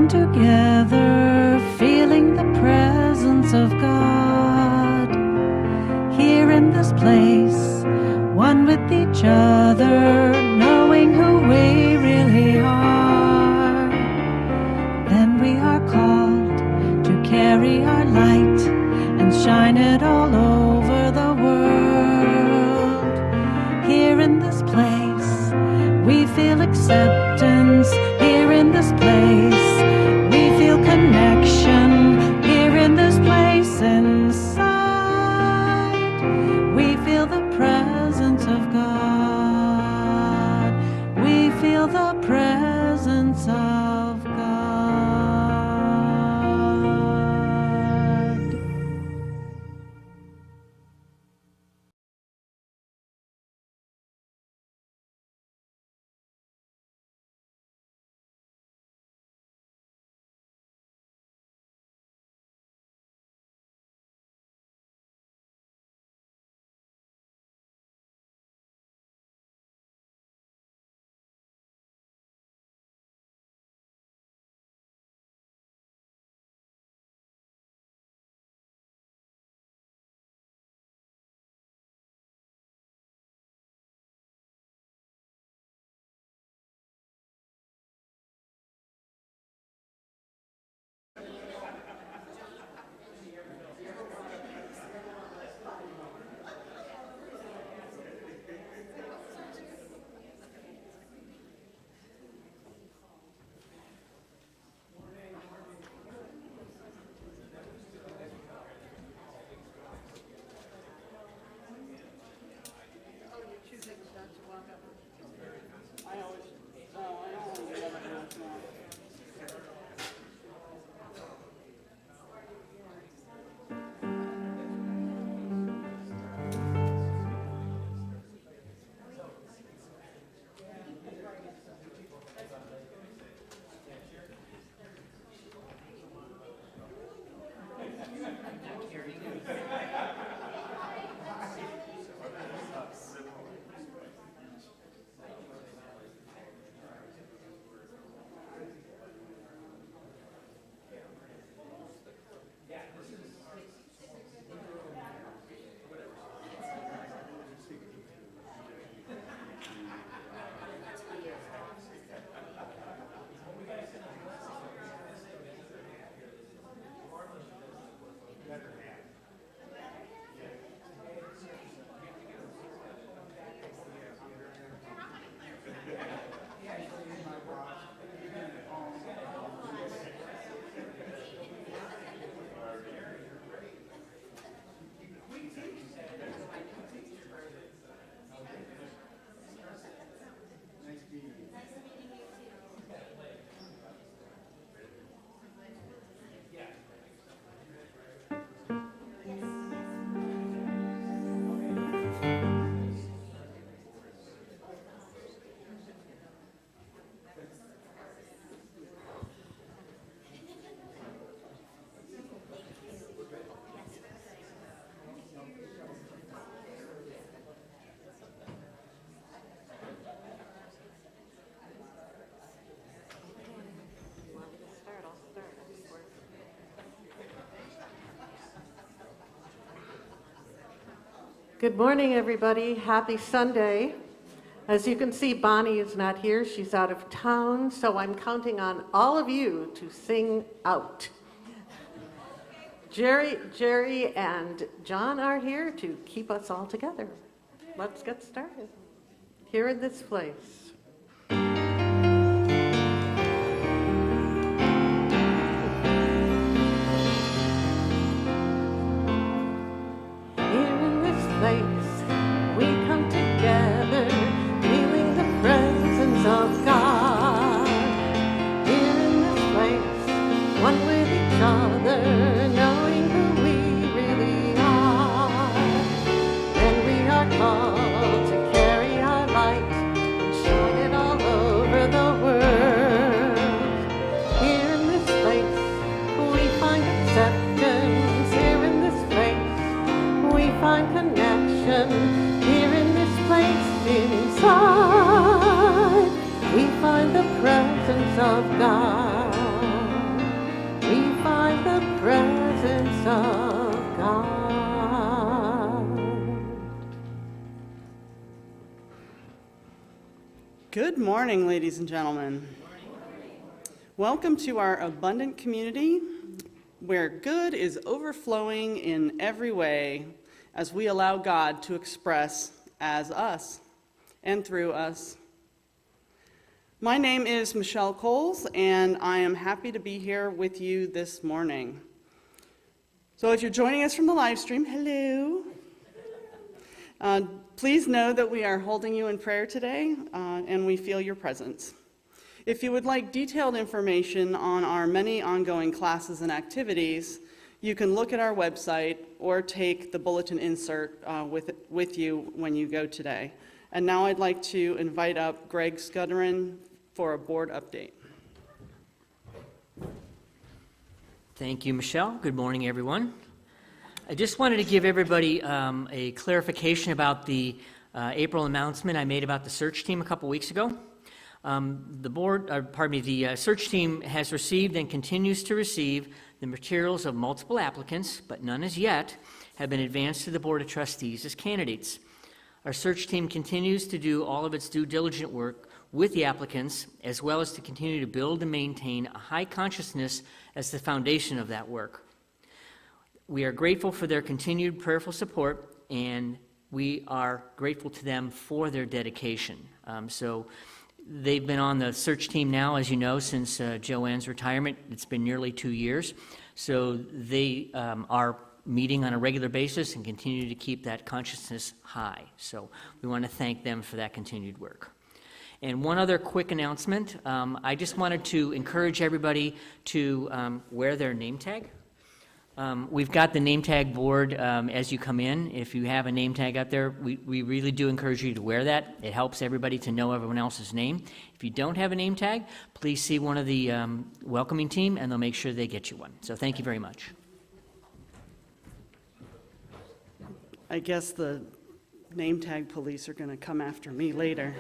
come together, feeling the presence of God. Here in this place, one with each other, knowing who we really are. Then we are called to carry our light and shine it all over the world. Here in this place, we feel acceptance. Here in this place, we feel connection. Here in this place inside, we feel the presence of God. We feel the presence of God. Good morning, everybody. Happy Sunday. As you can see, Bonnie is not here. She's out of town, so I'm counting on all of you to sing out. Jerry, and John are here to keep us all together. Let's get started. Here in this place. We come together, feeling the presence of God. Here in this place, one with each other, knowing who we really are. And we are called to carry our light and shine it all over the world. Here in this place, we find acceptance. Here in this place, we find connection. Here in this place inside, we find the presence of God. the presence of God. Good morning, ladies and gentlemen. Welcome to our abundant community where good is overflowing in every way as we allow God to express as us and through us. My name is Michelle Coles, and I am happy to be here with you this morning. So if you're joining us from the live stream, hello. Please know that we are holding you in prayer today, and we feel your presence. If you would like detailed information on our many ongoing classes and activities, you can look at our website or take the bulletin insert with you when you go today. And now I'd like to invite up Greg Scudderin for a board update. Thank you, Michelle. Good morning, everyone. I just wanted to give everybody a clarification about the April announcement I made about the search team a couple weeks ago. The search team has received and continues to receive the materials of multiple applicants, but none as yet have been advanced to the Board of Trustees as candidates. Our search team continues to do all of its due diligent work with the applicants, as well as to continue to build and maintain a high consciousness as the foundation of that work. We are grateful for their continued prayerful support, and we are grateful to them for their dedication. So they've been on the search team now, as you know, since Joanne's retirement. It's been nearly 2 years. So they are meeting on a regular basis and continue to keep that consciousness high. So we want to thank them for that continued work. And one other quick announcement. I just wanted to encourage everybody to wear their name tag. We've got the name tag board as you come in. If you have a name tag out there, we really do encourage you to wear that. It helps everybody to know everyone else's name. If you don't have a name tag, please see one of the welcoming team, and they'll make sure they get you one. So thank you very much. I guess the name tag police are going to come after me later.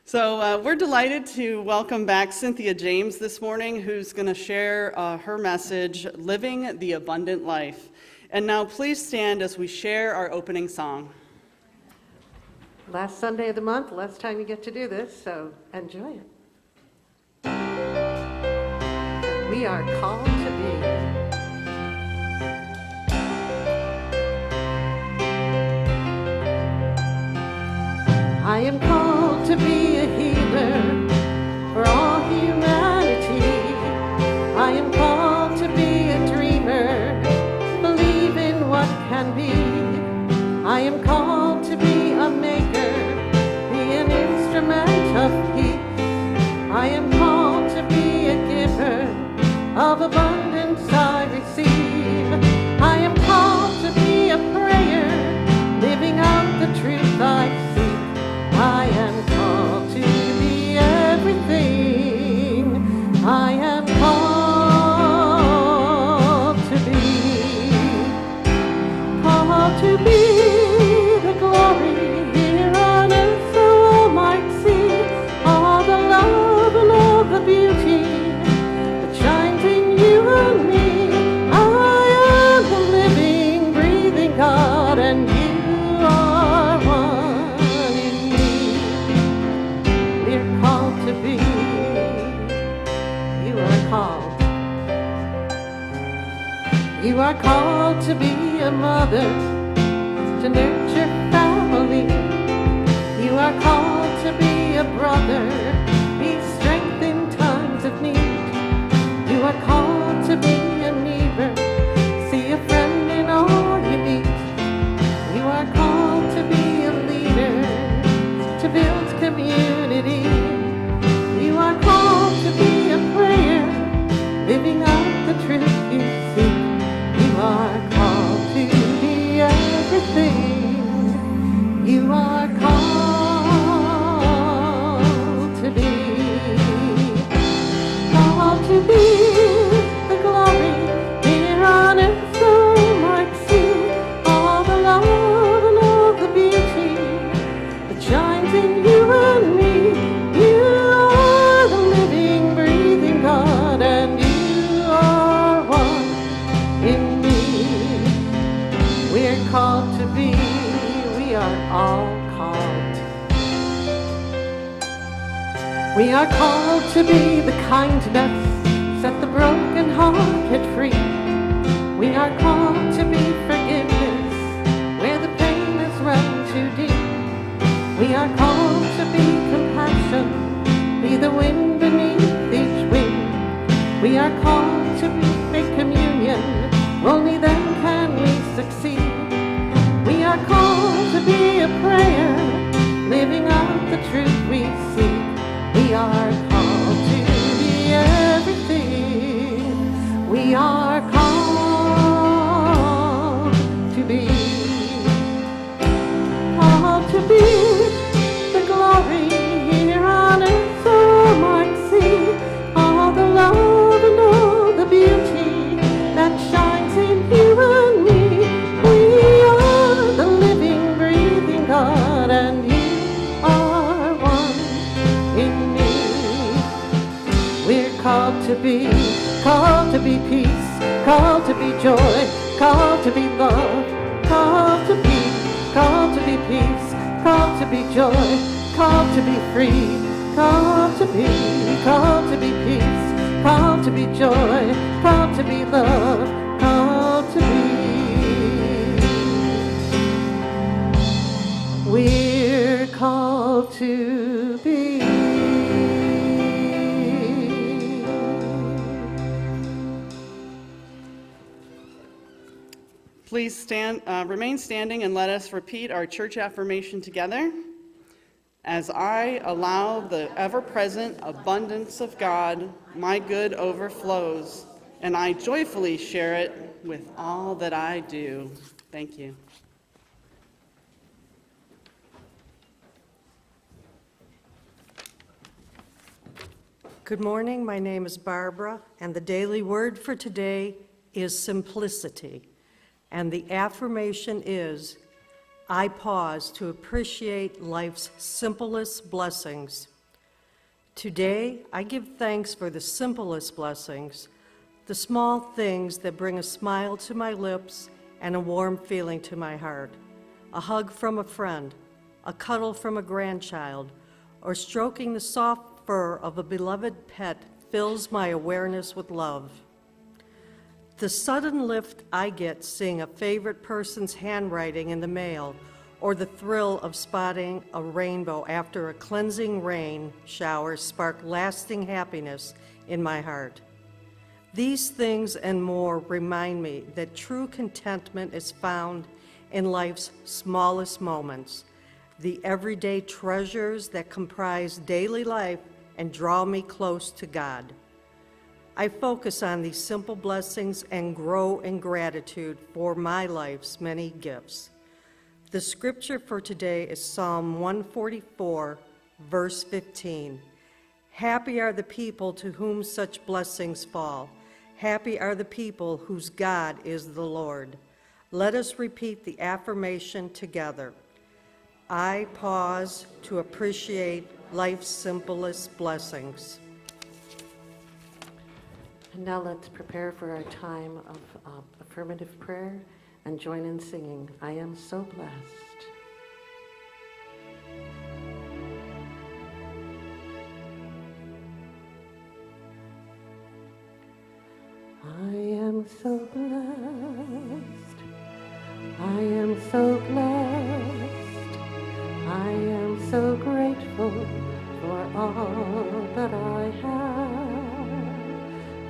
So we're delighted to welcome back Cynthia James this morning, who's going to share her message, Living the Abundant Life. And now please stand as we share our opening song. Last Sunday of the month, last time you get to do this, so enjoy it. We are called to be. I am called to be a healer for all humanity. I am called to be a dreamer, believe in what can be. I am called to be a maker, be an instrument of peace. I am called to be a giver, of abundance I receive. I am called to be a prayer, living out the truth I seek. I am called to be everything I am called to be. Called to be the glory here on earth so all might see all the love and all the beauty that shines in you and me. I am the living, breathing God, and you are one. To be, you are called to be a mother, to nurture family. You are called to be a brother, be strength in times of need. You are called to be a neighbor, see a friend in all you meet. You are called to be a leader, to build community. You are called to be a prayer, living out the truth you seek. You are called to be everything you are called to be. are called to be the kindness, set the broken-hearted free. We are called to be forgiveness, where the pain has run too deep. We are called to be compassion, be the wind beneath each wing. We are called to make communion, only then can we succeed. We are called to be a prayer, living out the truth we seek. We are called to be everything. We are called to be the glory here on earth, so might see all the love and all the beauty that shines in you and me. We are the living, breathing God, and you are one in me. We're called to be peace, called to be joy, called to be love, called to be peace, called to be joy, called to be free, called to be peace, called to be joy, called to be love, called to be. We're called to be. Please remain standing and let us repeat our church affirmation together. As I allow the ever-present abundance of God, my good overflows, and I joyfully share it with all that I do. Thank you. Good morning, my name is Barbara, and the daily word for today is simplicity. And the affirmation is, I pause to appreciate life's simplest blessings. Today, I give thanks for the simplest blessings, the small things that bring a smile to my lips and a warm feeling to my heart. A hug from a friend, a cuddle from a grandchild, or stroking the soft fur of a beloved pet fills my awareness with love. The sudden lift I get seeing a favorite person's handwriting in the mail, or the thrill of spotting a rainbow after a cleansing rain shower spark lasting happiness in my heart. These things and more remind me that true contentment is found in life's smallest moments, the everyday treasures that comprise daily life and draw me close to God. I focus on these simple blessings and grow in gratitude for my life's many gifts. The scripture for today is Psalm 144, verse 15. Happy are the people to whom such blessings fall. Happy are the people whose God is the Lord. Let us repeat the affirmation together. I pause to appreciate life's simplest blessings. And now let's prepare for our time of affirmative prayer and join in singing, I am so blessed. I am so blessed. I am so blessed. I am so grateful for all that I have.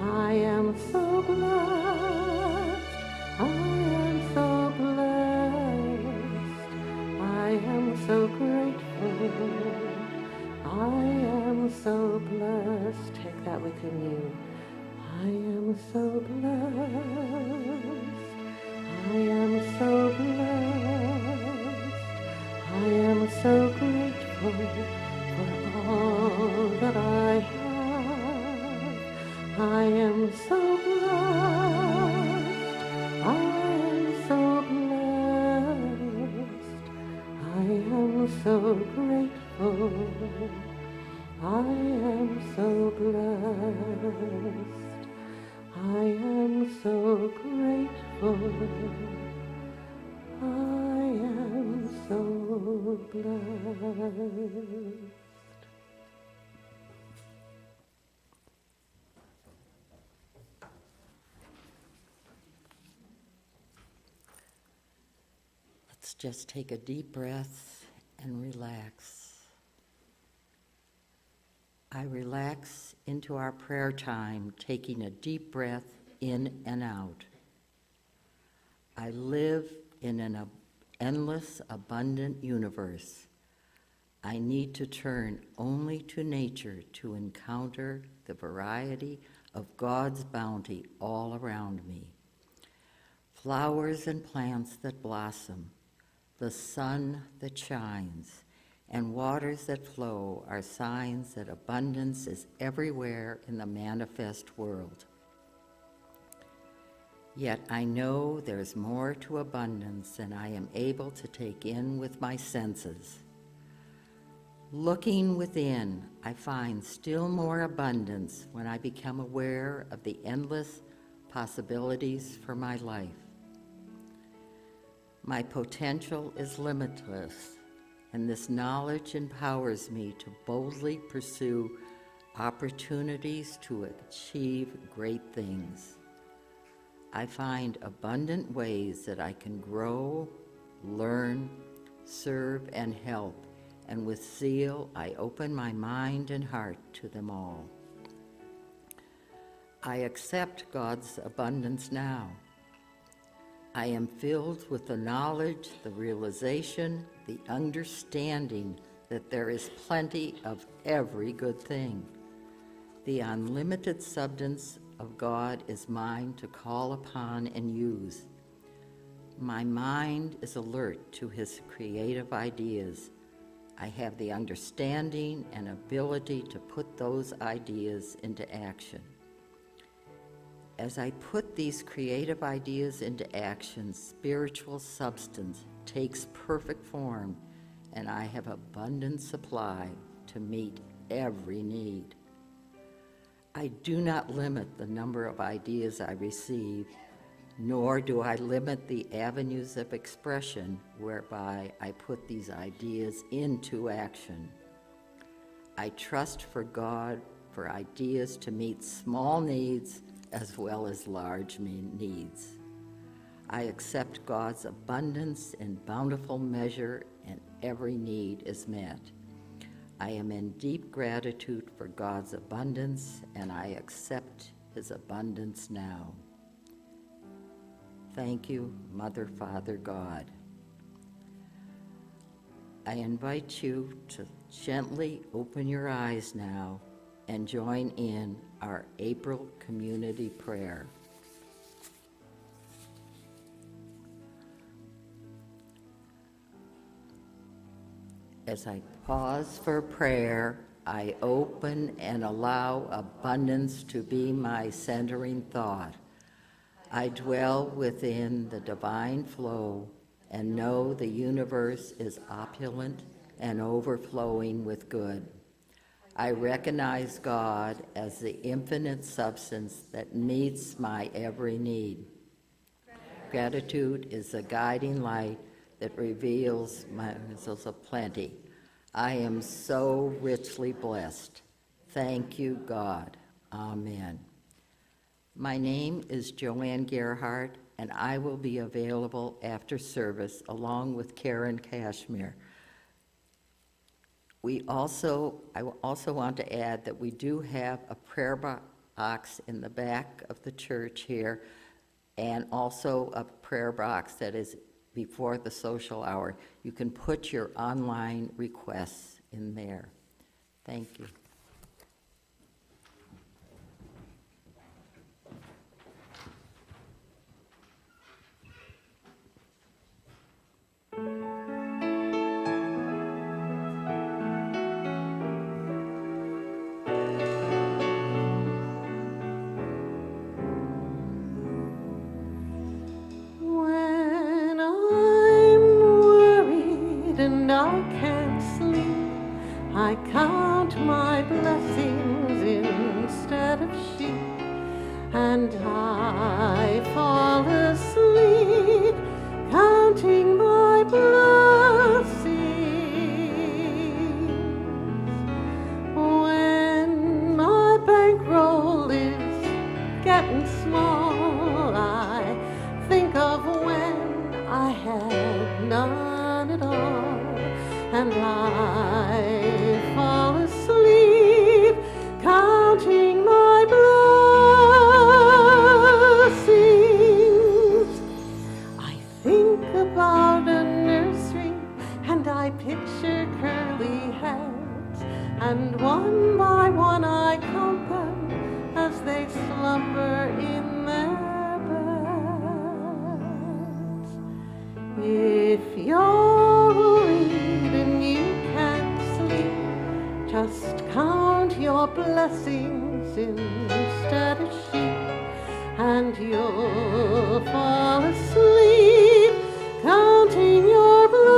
I am so blessed, I am so blessed, I am so grateful, I am so blessed. Take that within you. I am so blessed, I am so blessed, I am so grateful for all that I have. I am so blessed, I am so blessed, I am so grateful, I am so blessed, I am so grateful, I am so blessed. Let's just take a deep breath and relax. I relax into our prayer time, taking a deep breath in and out. I live in an endless, abundant universe. I need to turn only to nature to encounter the variety of God's bounty all around me. Flowers and plants that blossom, the sun that shines, and waters that flow are signs that abundance is everywhere in the manifest world. Yet I know there's more to abundance than I am able to take in with my senses. Looking within, I find still more abundance when I become aware of the endless possibilities for my life. My potential is limitless, and this knowledge empowers me to boldly pursue opportunities to achieve great things. I find abundant ways that I can grow, learn, serve, and help, and with zeal I open my mind and heart to them all. I accept God's abundance now. I am filled with the knowledge, the realization, the understanding that there is plenty of every good thing. The unlimited substance of God is mine to call upon and use. My mind is alert to his creative ideas. I have the understanding and ability to put those ideas into action. As I put these creative ideas into action, spiritual substance takes perfect form, and I have abundant supply to meet every need. I do not limit the number of ideas I receive, nor do I limit the avenues of expression whereby I put these ideas into action. I trust for God for ideas to meet small needs as well as large needs. I accept God's abundance in bountiful measure, and every need is met. I am in deep gratitude for God's abundance, and I accept his abundance now. Thank you, Mother, Father, God. I invite you to gently open your eyes now and join in our April community prayer. As I pause for prayer, I open and allow abundance to be my centering thought. I dwell within the divine flow and know the universe is opulent and overflowing with good. I recognize God as the infinite substance that meets my every need. Gratitude is the guiding light that reveals my vessels of plenty. I am so richly blessed. Thank you, God. Amen. My name is Joanne Gerhardt, and I will be available after service along with Karen Cashmere. I also want to add that we do have a prayer box in the back of the church here, and also a prayer box that is before the social hour. You can put your online requests in there. Thank you. When I'm worried and I can't sleep, I count my blessings instead of sheep, and I fall asleep counting my blessings. When my bankroll is getting small, I think of when I had none. blessings instead of sheep, and you'll fall asleep counting your blessings.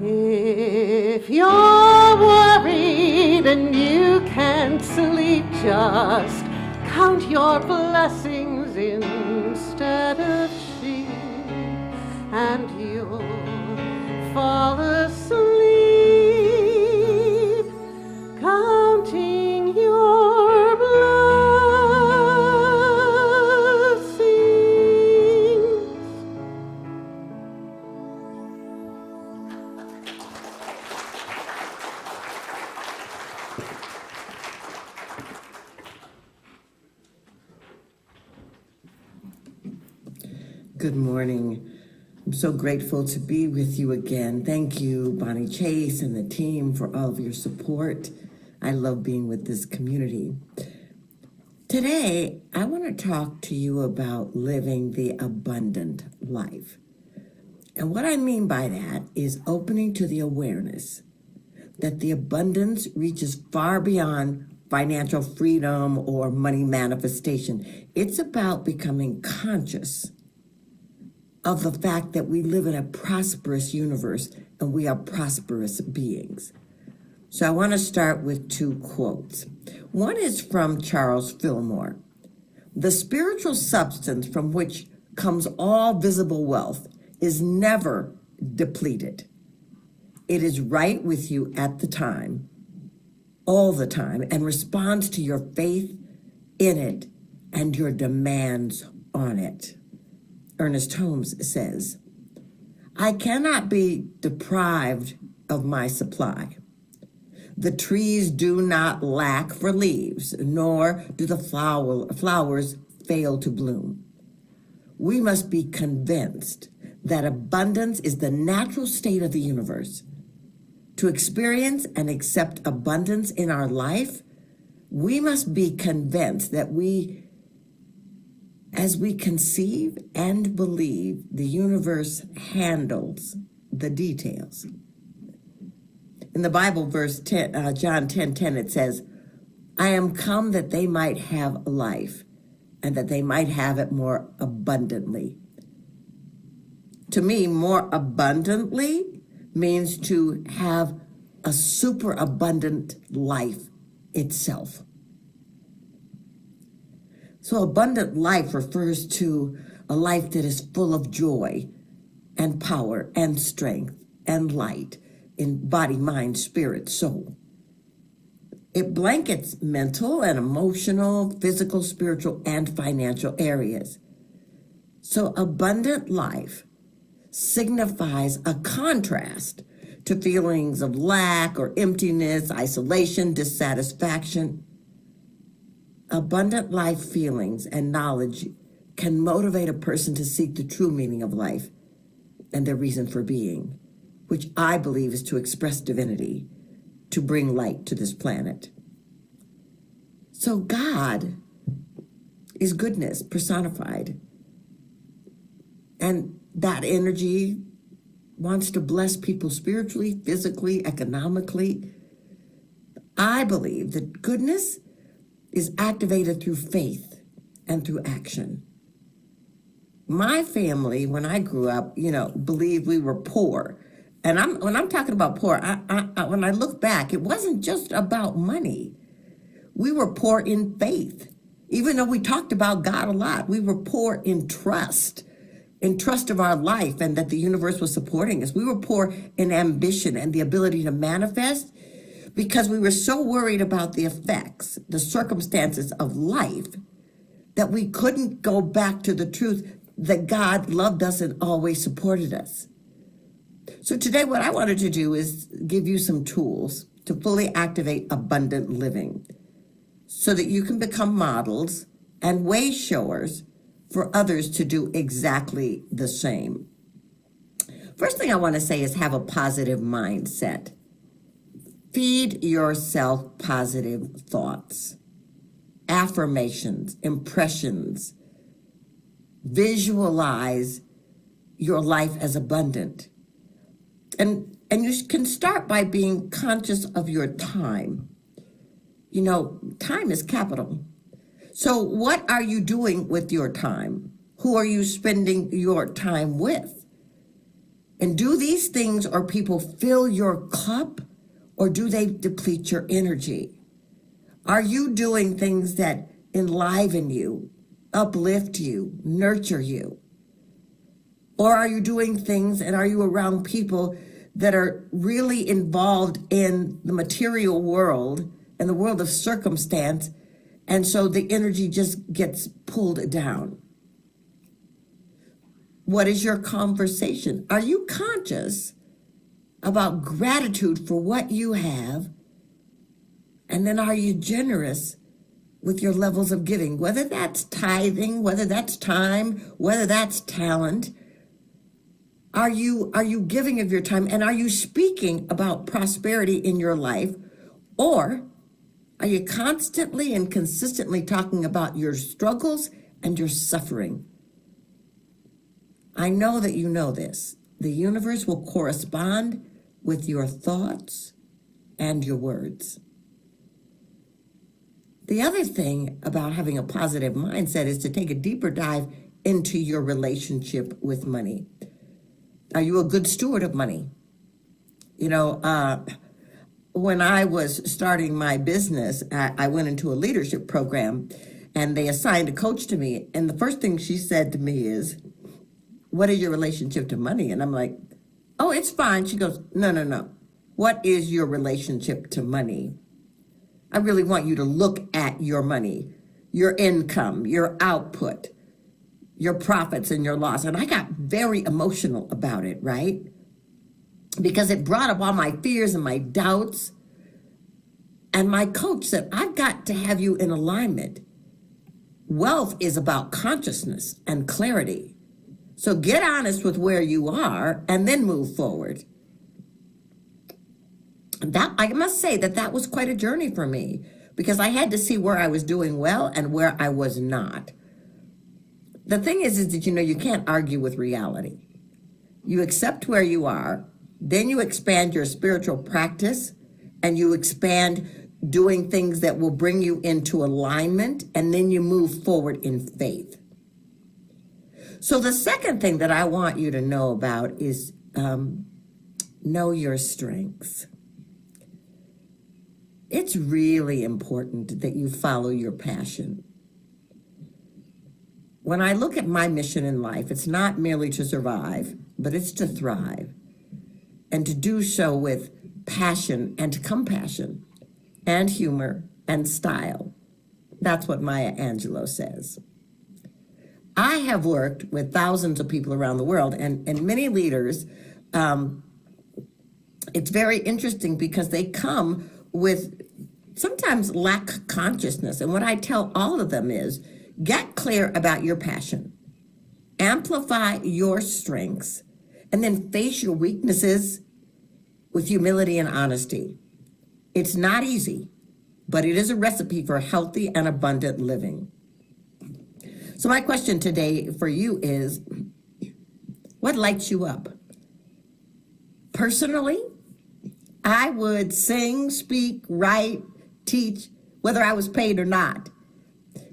If you're worried and you can't sleep, just count your blessings instead of sheep, and you'll fall asleep counting your blessings. Good morning. I'm so grateful to be with you again. Thank you, Bonnie Chase and the team, for all of your support. I love being with this community. Today, I want to talk to you about living the abundant life. And what I mean by that is opening to the awareness that the abundance reaches far beyond financial freedom or money manifestation. It's about becoming conscious of the fact that we live in a prosperous universe and we are prosperous beings. So I want to start with two quotes. One is from Charles Fillmore. The spiritual substance from which comes all visible wealth is never depleted. It is right with you at the time, all the time, and responds to your faith in it and your demands on it. Ernest Holmes says, I cannot be deprived of my supply. The trees do not lack for leaves, nor do the flowers fail to bloom. We must be convinced that abundance is the natural state of the universe. To experience and accept abundance in our life, we must be convinced that as we conceive and believe, the universe handles the details. In the Bible, verse 10, John 10:10, it says, I am come that they might have life, and that they might have it more abundantly. To me, more abundantly means to have a superabundant life itself. So abundant life refers to a life that is full of joy and power and strength and light in body, mind, spirit, soul. It blankets mental and emotional, physical, spiritual, and financial areas. So abundant life signifies a contrast to feelings of lack or emptiness, isolation, dissatisfaction. Abundant life feelings and knowledge can motivate a person to seek the true meaning of life and their reason for being, which I believe is to express divinity, to bring light to this planet. So God is goodness personified. And that energy wants to bless people spiritually, physically, economically. I believe that goodness is activated through faith and through action. My family, when I grew up, believed we were poor. And when I'm talking about poor, when I look back, it wasn't just about money. We were poor in faith. Even though we talked about God a lot, we were poor in trust of our life and that the universe was supporting us. We were poor in ambition and the ability to manifest because we were so worried about the effects, the circumstances of life, that we couldn't go back to the truth that God loved us and always supported us. So today what I wanted to do is give you some tools to fully activate abundant living so that you can become models and way showers for others to do exactly the same. First thing I want to say is have a positive mindset. Feed yourself positive thoughts, affirmations, impressions. Visualize your life as abundant. And you can start by being conscious of your time. You know, time is capital. So what are you doing with your time? Who are you spending your time with? And do these things or people fill your cup, or do they deplete your energy? Are you doing things that enliven you, uplift you, nurture you? Or are you doing things and are you around people that are really involved in the material world and the world of circumstance, and so the energy just gets pulled down? What is your conversation? Are you conscious about gratitude for what you have? And then are you generous with your levels of giving, whether that's tithing, whether that's time, whether that's talent? Are you giving of your time, and are you speaking about prosperity in your life? Or are you constantly and consistently talking about your struggles and your suffering? I know that you know this. The universe will correspond with your thoughts and your words. The other thing about having a positive mindset is to take a deeper dive into your relationship with money. Are you a good steward of money? You know, when I was starting my business, I went into a leadership program and they assigned a coach to me. And the first thing she said to me is, "What is your relationship to money?" And I'm like, "Oh, it's fine." She goes, No. What is your relationship to money? I really want you to look at your money, your income, your output, your profits and your loss. And I got very emotional about it, right? Because it brought up all my fears and my doubts. And my coach said, "I've got to have you in alignment. Wealth is about consciousness and clarity. So get honest with where you are and then move forward." That, I must say that was quite a journey for me, because I had to see where I was doing well and where I was not. The thing is that, you know, you can't argue with reality. You accept where you are, then you expand your spiritual practice, and you expand doing things that will bring you into alignment, and then you move forward in faith. So the second thing that I want you to know about is know your strengths. It's really important that you follow your passion. When I look at my mission in life, it's not merely to survive, but it's to thrive, and to do so with passion and compassion and humor and style. That's what Maya Angelou says. I have worked with thousands of people around the world and many leaders. It's very interesting because they come with sometimes lack consciousness. And what I tell all of them is, get clear about your passion, amplify your strengths, and then face your weaknesses with humility and honesty. It's not easy, but it is a recipe for healthy and abundant living. So my question today for you is, what lights you up? Personally, I would sing, speak, write, teach, whether I was paid or not,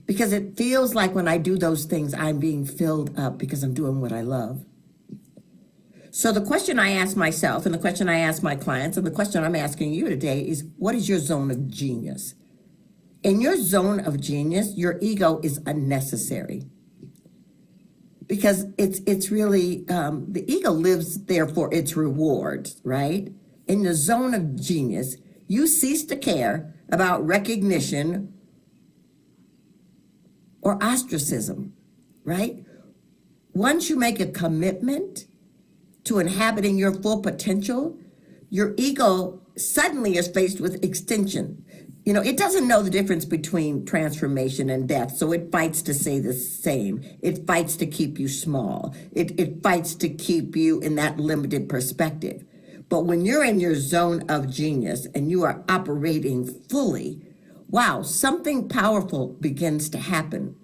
because it feels like when I do those things, I'm being filled up because I'm doing what I love. So the question I ask myself, and the question I ask my clients, and the question I'm asking you today is, what is your zone of genius? In your zone of genius, your ego is unnecessary, because it's really, the ego lives there for its rewards, right? In the zone of genius, you cease to care about recognition or ostracism, right? Once you make a commitment to inhabiting your full potential, your ego suddenly is faced with extinction. You know, it doesn't know the difference between transformation and death, so it fights to stay the same. It fights to keep you small. It fights to keep you in that limited perspective. But when you're in your zone of genius and you are operating fully, wow, something powerful begins to happen.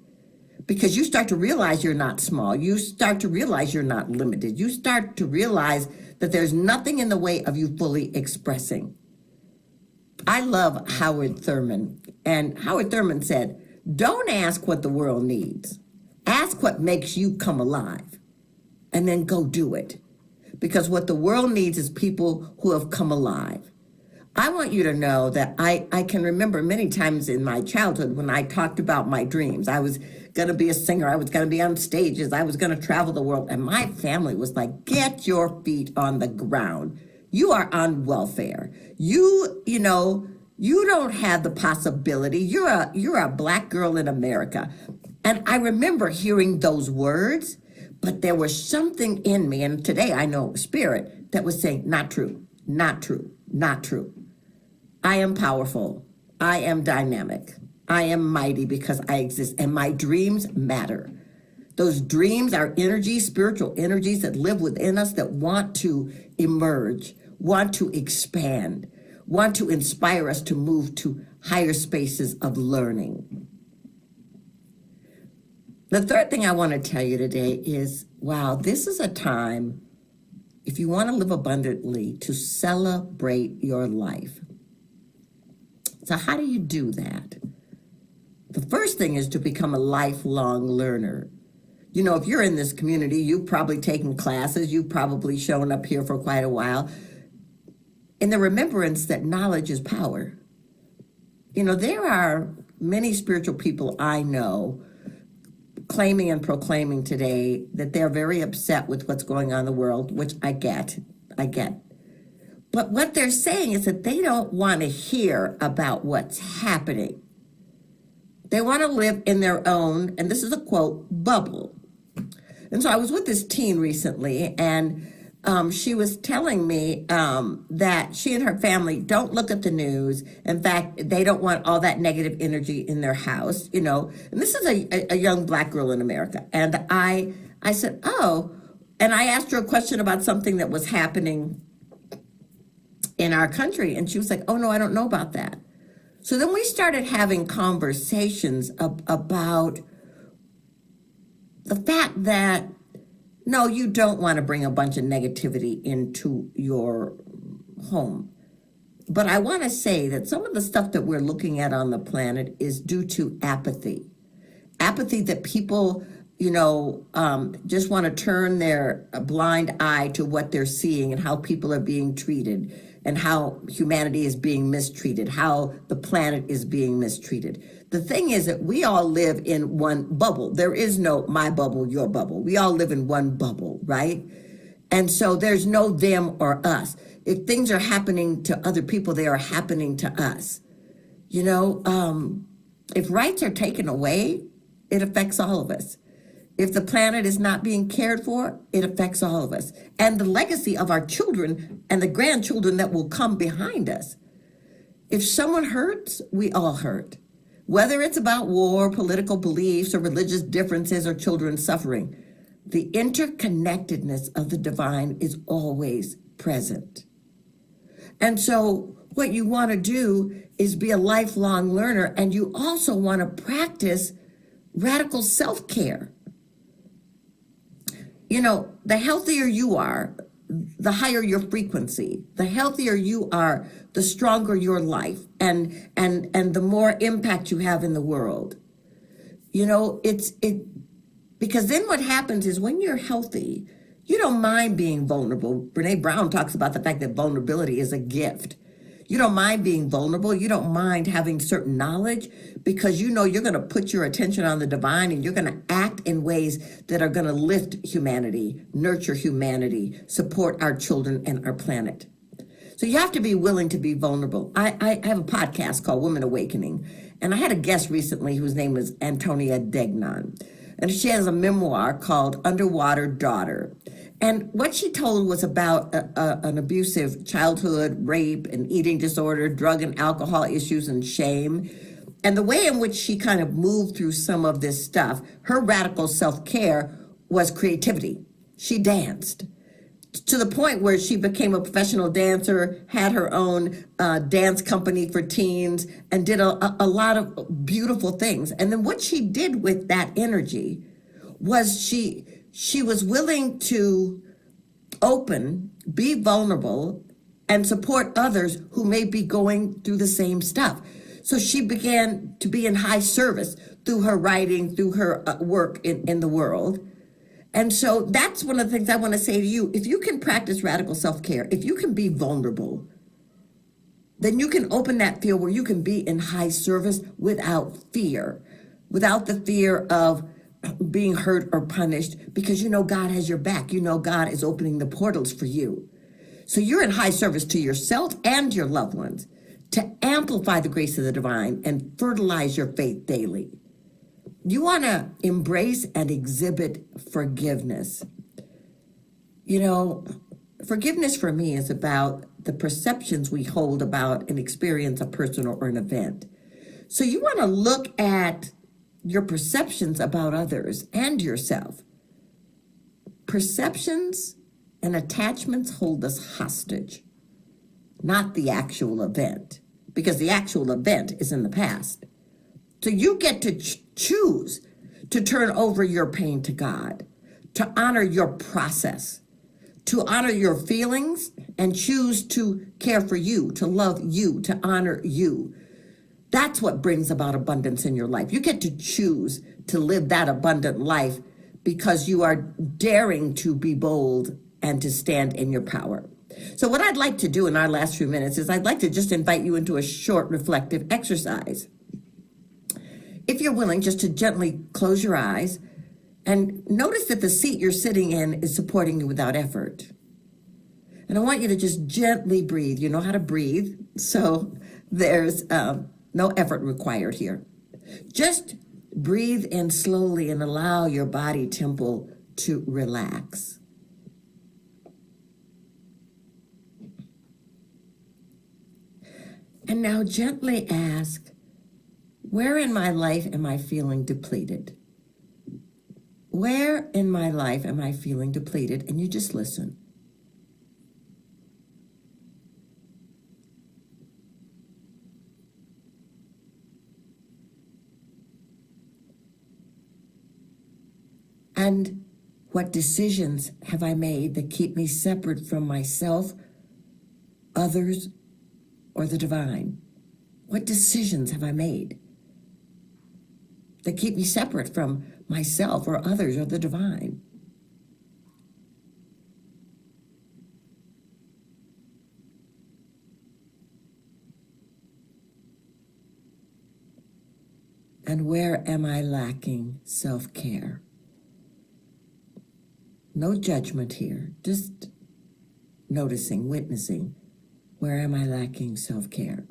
Because you start to realize you're not small. You start to realize you're not limited. You start to realize that there's nothing in the way of you fully expressing. I love Howard Thurman. And Howard Thurman said, don't ask what the world needs. Ask what makes you come alive. And then go do it. Because what the world needs is people who have come alive. I want you to know that I can remember many times in my childhood when I talked about my dreams. I was going to be a singer. I was going to be on stages. I was going to travel the world. And my family was like, get your feet on the ground. You are on welfare. You don't have the possibility. You're a black girl in America. And I remember hearing those words, but there was something in me, and today I know spirit, that was saying, not true, not true, not true. I am powerful. I am dynamic. I am mighty because I exist, and my dreams matter. Those dreams are energies, spiritual energies that live within us that want to emerge, want to expand, want to inspire us to move to higher spaces of learning. The third thing I want to tell you today is, wow, this is a time, if you want to live abundantly, to celebrate your life. So how do you do that? The first thing is to become a lifelong learner. You know, if you're in this community, you've probably taken classes, you've probably shown up here for quite a while, in the remembrance that knowledge is power. You know, there are many spiritual people I know claiming and proclaiming today that they're very upset with what's going on in the world, which I get. But what they're saying is that they don't want to hear about what's happening. They want to live in their own, and this is a quote, bubble. And so I was with this teen recently, and she was telling me that she and her family don't look at the news. In fact, they don't want all that negative energy in their house, you know. And this is a young black girl in America. And I said, oh, and I asked her a question about something that was happening in our country. And she was like, oh, no, I don't know about that. So then we started having conversations about the fact that, no, you don't want to bring a bunch of negativity into your home. But I want to say that some of the stuff that we're looking at on the planet is due to apathy. Apathy that people, just want to turn their blind eye to what they're seeing and how people are being treated and how humanity is being mistreated, how the planet is being mistreated. The thing is that we all live in one bubble. There is no my bubble, your bubble. We all live in one bubble, right? And so there's no them or us. If things are happening to other people, they are happening to us. If rights are taken away, it affects all of us. If the planet is not being cared for, it affects all of us. And the legacy of our children and the grandchildren that will come behind us. If someone hurts, we all hurt. Whether it's about war, political beliefs, or religious differences, or children suffering, the interconnectedness of the divine is always present. And so what you want to do is be a lifelong learner, and you also want to practice radical self-care. The healthier you are, the higher your frequency. The healthier you are, the stronger your life and the more impact you have in the world. Because then what happens is when you're healthy, you don't mind being vulnerable. Brene Brown talks about the fact that vulnerability is a gift. You don't mind being vulnerable. You don't mind having certain knowledge because you're going to put your attention on the divine and you're going to act in ways that are going to lift humanity, nurture humanity, support our children and our planet. So you have to be willing to be vulnerable. I have a podcast called Women Awakening, and I had a guest recently whose name was Antonia Degnan, and she has a memoir called Underwater Daughter. And what she told was about an abusive childhood, rape, and eating disorder, drug and alcohol issues, and shame. And the way in which she kind of moved through some of this stuff, her radical self-care was creativity. She danced. to the point where she became a professional dancer, had her own dance company for teens, and did a lot of beautiful things. And then what she did with that energy was she was willing to open, be vulnerable, and support others who may be going through the same stuff. So she began to be in high service through her writing, through her work in the world. And so that's one of the things I want to say to you. If you can practice radical self-care, if you can be vulnerable, then you can open that field where you can be in high service without fear, without the fear of being hurt or punished, because you know God has your back. You know God is opening the portals for you. So you're in high service to yourself and your loved ones to amplify the grace of the divine and fertilize your faith daily. You want to embrace and exhibit forgiveness. You know, forgiveness for me is about the perceptions we hold about an experience, a person, or an event. So you want to look at your perceptions about others and yourself. Perceptions and attachments hold us hostage, not the actual event, because the actual event is in the past. So you get to choose to turn over your pain to God, to honor your process, to honor your feelings, and choose to care for you, to love you, to honor you. That's what brings about abundance in your life. You get to choose to live that abundant life because you are daring to be bold and to stand in your power. So what I'd like to do in our last few minutes is I'd like to just invite you into a short reflective exercise. If you're willing, just to gently close your eyes and notice that the seat you're sitting in is supporting you without effort. And I want you to just gently breathe. You know how to breathe, so there's no effort required here. Just breathe in slowly and allow your body temple to relax. And now gently ask, where in my life am I feeling depleted? Where in my life am I feeling depleted? And you just listen. And what decisions have I made that keep me separate from myself, others, or the divine? What decisions have I made that keep me separate from myself or others or the divine? And where am I lacking self-care? No judgment here, just noticing, witnessing. Where am I lacking self-care?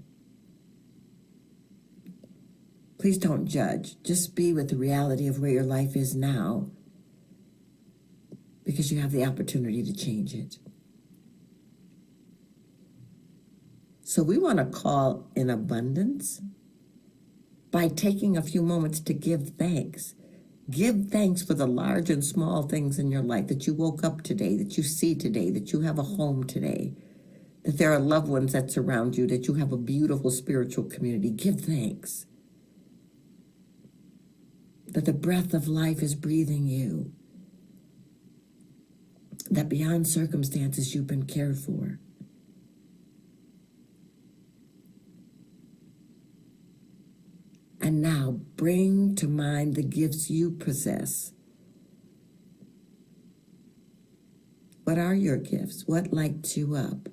Please don't judge. Just be with the reality of where your life is now, because you have the opportunity to change it. So we want to call in abundance by taking a few moments to give thanks. Give thanks for the large and small things in your life, that you woke up today, that you see today, that you have a home today, that there are loved ones that surround you, that you have a beautiful spiritual community. Give thanks that the breath of life is breathing you, that beyond circumstances you've been cared for. And now bring to mind the gifts you possess. What are your gifts? What lights you up?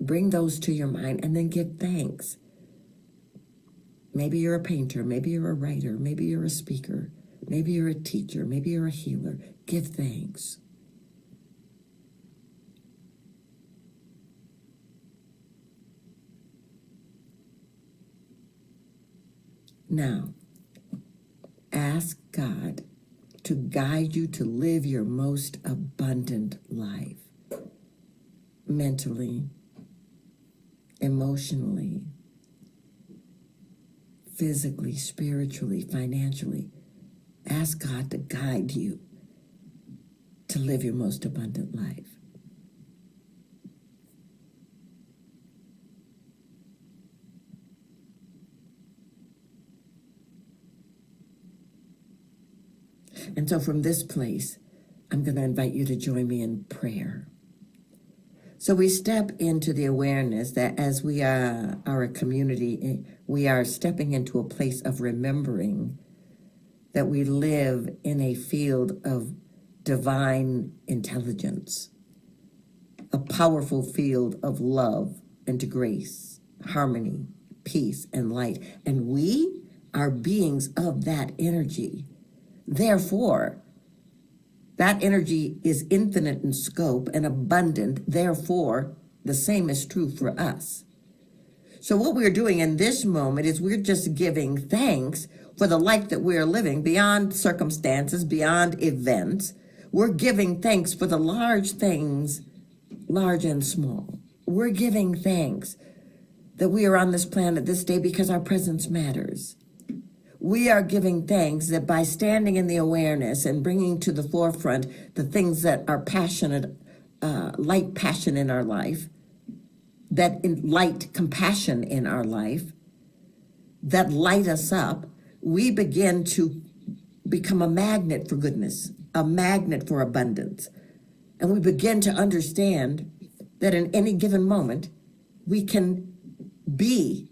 Bring those to your mind and then give thanks. Maybe you're a painter, maybe you're a writer, maybe you're a speaker, maybe you're a teacher, maybe you're a healer. Give thanks. Now, ask God to guide you to live your most abundant life, mentally, emotionally, physically, spiritually, financially. Ask God to guide you to live your most abundant life. And so from this place, I'm going to invite you to join me in prayer. So we step into the awareness that as we are a community, we are stepping into a place of remembering that we live in a field of divine intelligence, a powerful field of love and grace, harmony, peace, and light. And we are beings of that energy. Therefore, that energy is infinite in scope and abundant. Therefore, the same is true for us. So what we're doing in this moment is we're just giving thanks for the life that we're living beyond circumstances, beyond events. We're giving thanks for the large things, large and small. We're giving thanks that we are on this planet this day because our presence matters. We are giving thanks that by standing in the awareness and bringing to the forefront the things that are passionate, light passion in our life, that light compassion in our life, that light us up, we begin to become a magnet for goodness, a magnet for abundance. And we begin to understand that in any given moment, we can be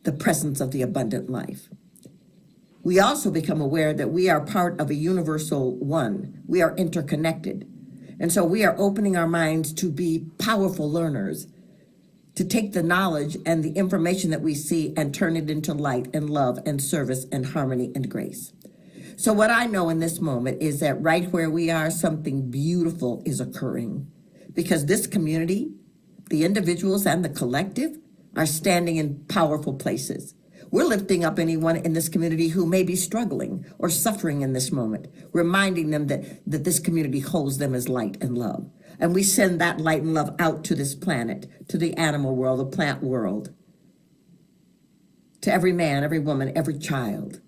the presence of the abundant life. We also become aware that we are part of a universal one. We are interconnected. And so we are opening our minds to be powerful learners, to take the knowledge and the information that we see and turn it into light and love and service and harmony and grace. So what I know in this moment is that right where we are, something beautiful is occurring, because this community, the individuals and the collective, are standing in powerful places. We're lifting up anyone in this community who may be struggling or suffering in this moment, reminding them that this community holds them as light and love. And we send that light and love out to this planet, to the animal world, the plant world, to every man, every woman, every child.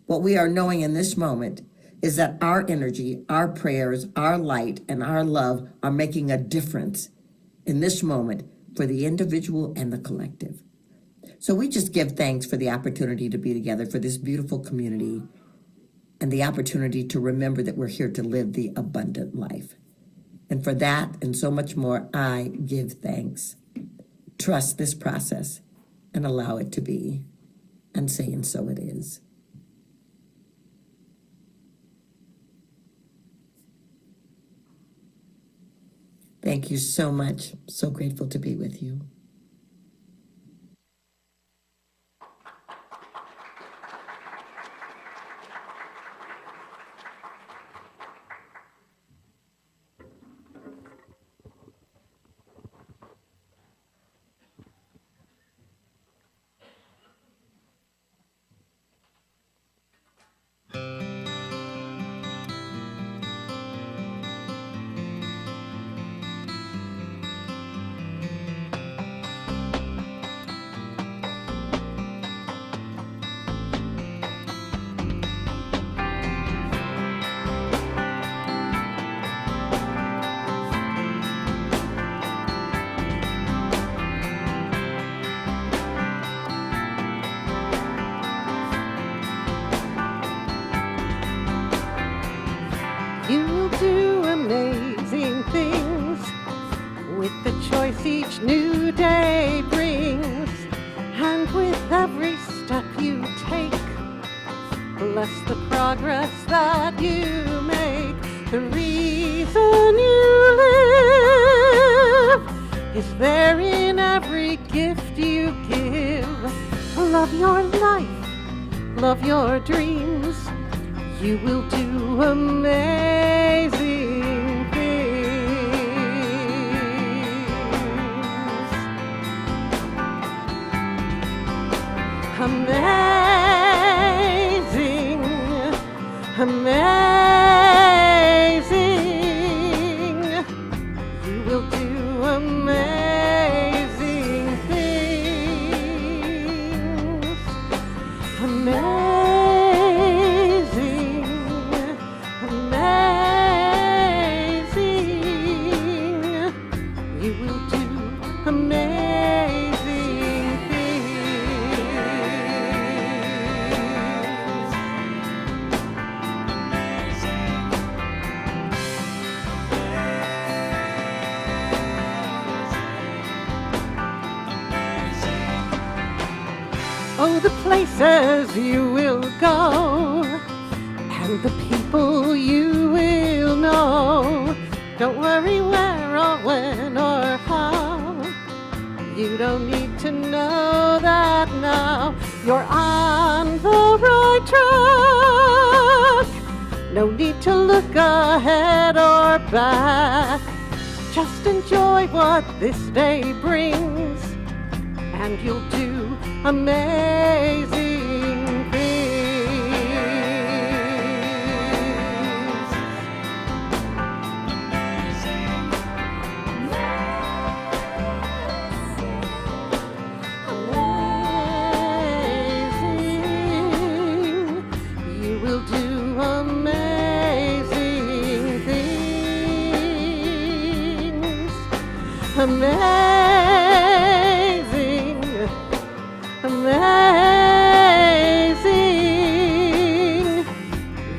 What we are knowing in this moment is that our energy, our prayers, our light, and our love are making a difference in this moment for the individual and the collective. So we just give thanks for the opportunity to be together, for this beautiful community, and the opportunity to remember that we're here to live the abundant life. And for that and so much more, I give thanks. Trust this process and allow it to be, and say, and so it is. Thank you so much. So grateful to be with you. You'll do amazing things with the choice each new day brings. And with every step you take, bless the progress that you make. The reason you live is there in every gift you give. Love your life, love your dreams. You will do amazing things. Amazing, amazing. You will do amazing things. Amazing. Oh, the places you will go, and the people you will know. Don't worry where or when or how. You don't need to know that now. You're on the right track. No need to look ahead or back. Just enjoy what this day brings, and you'll do amazing things. Amazing. You will do amazing things. Amazing, amazing.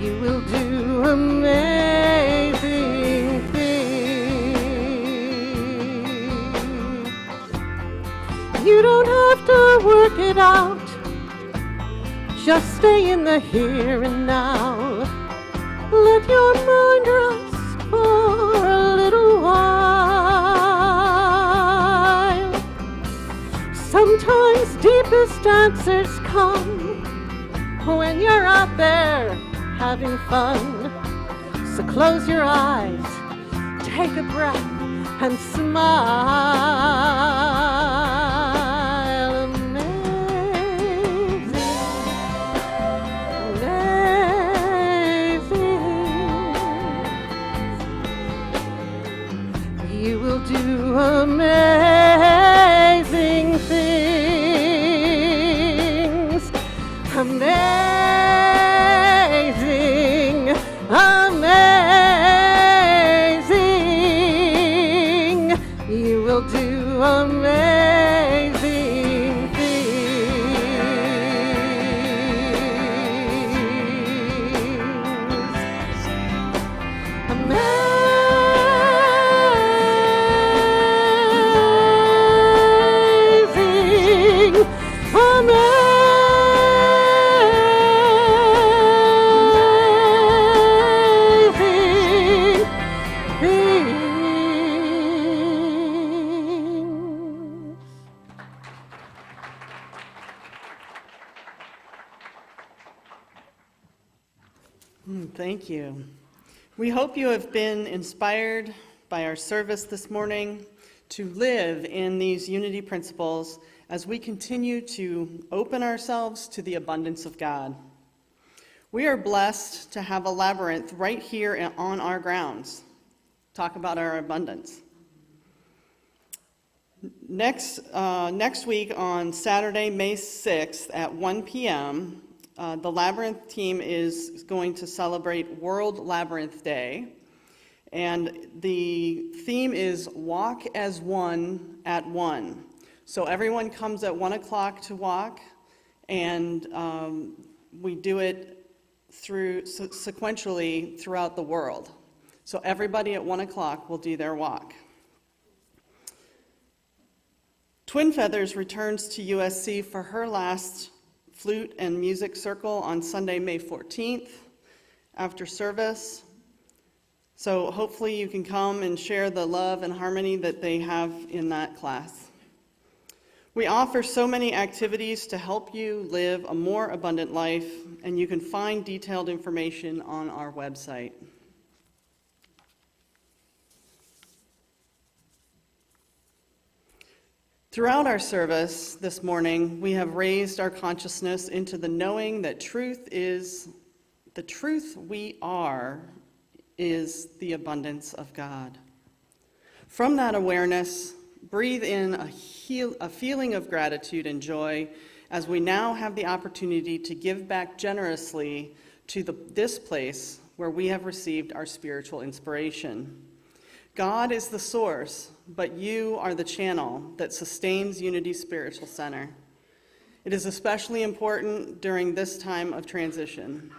You will do amazing things. You don't have to work it out. Just stay in the here and now. Let your mind rest for a little while. Sometimes deepest answers come when you're out there having fun. So close your eyes, take a breath, and smile. Amazing, amazing. You will do amazing things. Amazing, amazing. You will do amazing things. Amazing, amazing things. Thank you. We hope you have been inspired by our service this morning to live in these unity principles as we continue to open ourselves to the abundance of God. We are blessed to have a labyrinth right here on our grounds. Talk about our abundance. Next week on Saturday, May 6th at 1 p.m., the Labyrinth team is going to celebrate World Labyrinth Day. And the theme is Walk as One at One. So everyone comes at 1 o'clock to walk, and we do it sequentially throughout the world. So everybody at 1 o'clock will do their walk. Twin Feathers returns to USC for her last flute and music circle on Sunday, May 14th after service. So hopefully you can come and share the love and harmony that they have in that class. We offer so many activities to help you live a more abundant life, and you can find detailed information on our website. Throughout our service this morning, we have raised our consciousness into the knowing that the truth we are is the abundance of God. From that awareness, breathe in a feeling of gratitude and joy as we now have the opportunity to give back generously to this place where we have received our spiritual inspiration. God is the source, but you are the channel that sustains Unity Spiritual Center. It is especially important during this time of transition.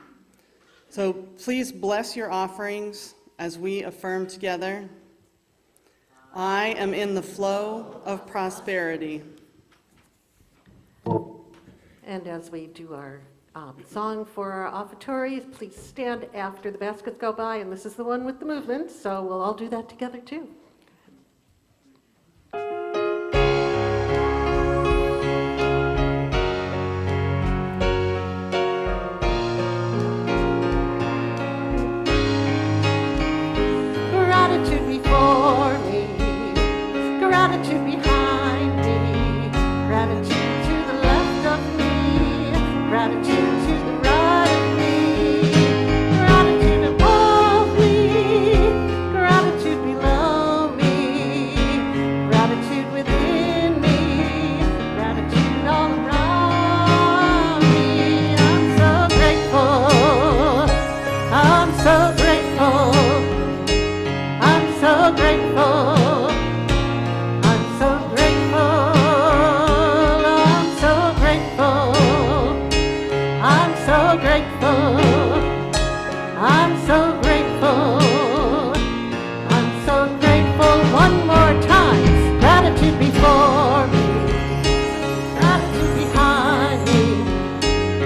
So please bless your offerings as we affirm together. I am in the flow of prosperity. And as we do our song for our offertories, please stand after the baskets go by. And this is the one with the movement, so we'll all do that together too. Gratitude before me, gratitude behind me, gratitude to the left of me, gratitude to the right of me, gratitude above me, gratitude below me, gratitude within me, gratitude all around me. I'm so grateful, I'm so grateful. I'm so grateful, I'm so grateful, I'm so grateful, I'm so grateful, I'm so grateful, I'm so grateful. One more time, gratitude before me, gratitude behind me,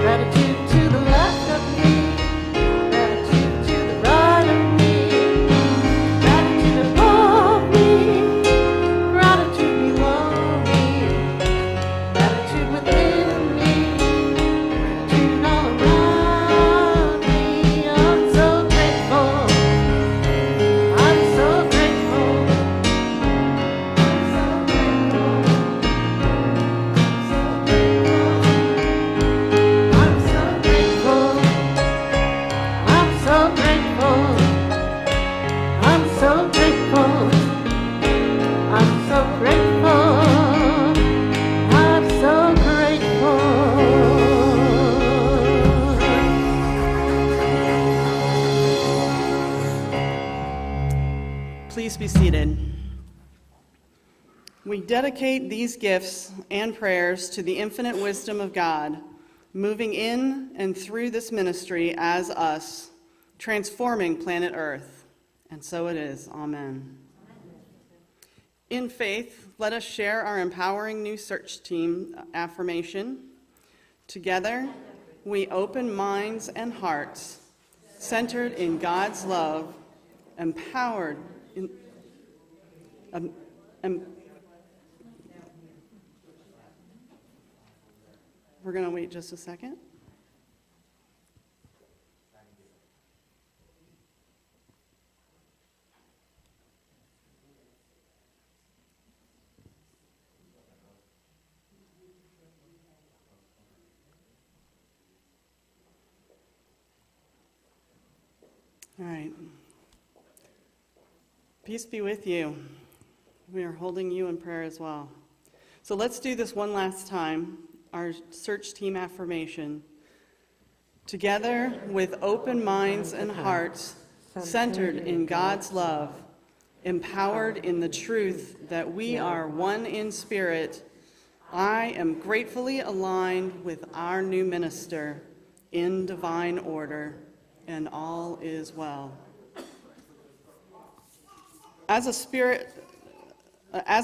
gratitude to the left of me, gratitude to the right of me. Gratitude above me, gratitude below me, gratitude within me, gratitude all around me. I'm so grateful, I'm so grateful, I'm so grateful, I'm so grateful, I'm so grateful. I'm so grateful, I'm so grateful, I'm so grateful. Please be seated. We dedicate these gifts and prayers to the infinite wisdom of God, moving in and through this ministry as us, transforming planet Earth. And so it is. Amen. In faith, let us share our empowering new search team affirmation. Together, we open minds and hearts, centered in God's love, empowered in, we're going to wait just a second. All right. Peace be with you. We are holding you in prayer as well. So let's do this one last time, our search team affirmation. Together with open minds and hearts, centered in God's love, empowered in the truth that we are one in spirit, I am gratefully aligned with our new minister in divine order, and all is well. As a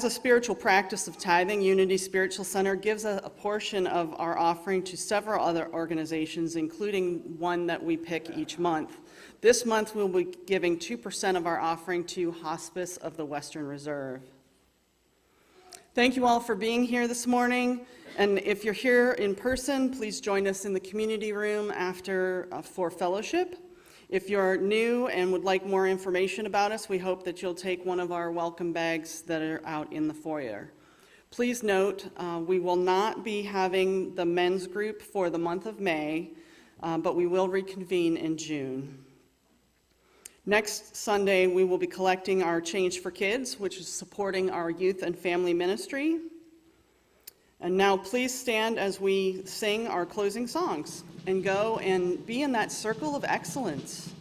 spiritual practice of tithing, Unity Spiritual Center gives a portion of our offering to several other organizations, including one that we pick each month. This month, we'll be giving 2% of our offering to Hospice of the Western Reserve. Thank you all for being here this morning. And if you're here in person, please join us in the community room after for fellowship. If you're new and would like more information about us, we hope that you'll take one of our welcome bags that are out in the foyer. Please note, we will not be having the men's group for the month of May, but we will reconvene in June. Next Sunday, we will be collecting our Change for Kids, which is supporting our youth and family ministry. And now please stand as we sing our closing songs and go and be in that circle of excellence.